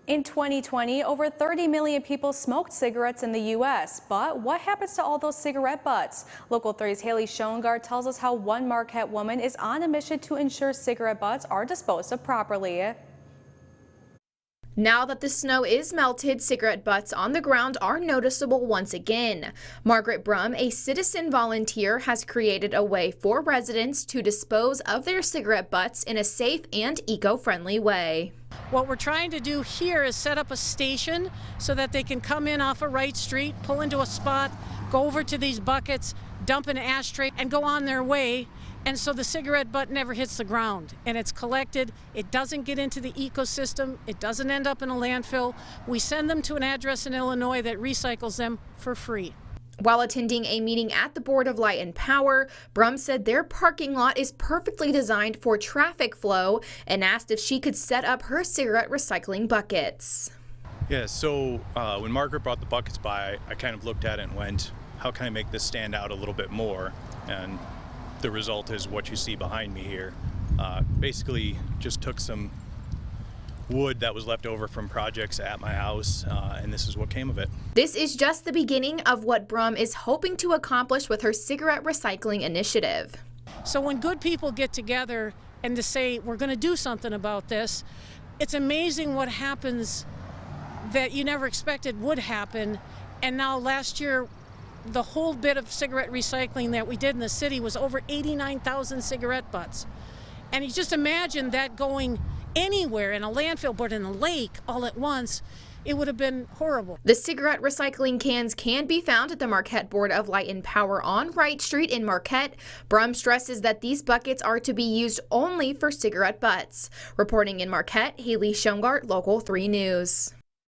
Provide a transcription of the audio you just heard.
In 2020, over 30 million people smoked cigarettes in the U.S. But what happens to all those cigarette butts? Local 3's Haley Schoengart tells us how one Marquette woman is on a mission to ensure cigarette butts are disposed of properly. Now that the snow is melted, cigarette butts on the ground are noticeable once again. Margaret Brum, a citizen volunteer, has created a way for residents to dispose of their cigarette butts in a safe and eco-friendly way. What we're trying to do here is set up a station so that they can come in off of Wright Street, pull into a spot, go over to these buckets, dump an ashtray, and go on their way. And so the cigarette butt never hits the ground, and it's collected. It doesn't get into the ecosystem. It doesn't end up in a landfill. We send them to an address in Illinois that recycles them for free. While attending a meeting at the Board of Light and Power, Brum said their parking lot is perfectly designed for traffic flow and asked if she could set up her cigarette recycling buckets. Yeah, so when Margaret brought the buckets by, I kind of looked at it and went, how can I make this stand out a little bit more? And the result is what you see behind me here. Basically just took some wood that was left over from projects at my house, and this is what came of it. This is just the beginning of what Brum is hoping to accomplish with her cigarette recycling initiative. So when good people get together and to say, we're going to do something about this, it's amazing what happens that you never expected would happen. And now last year, the whole bit of cigarette recycling that we did in the city was over 89,000 cigarette butts. And you just imagine that going anywhere in a landfill, but in a lake all at once, it would have been horrible. The cigarette recycling cans can be found at the Marquette Board of Light and Power on Wright Street in Marquette. Brum stresses that these buckets are to be used only for cigarette butts. Reporting in Marquette, Haley Schoengart, Local 3 News.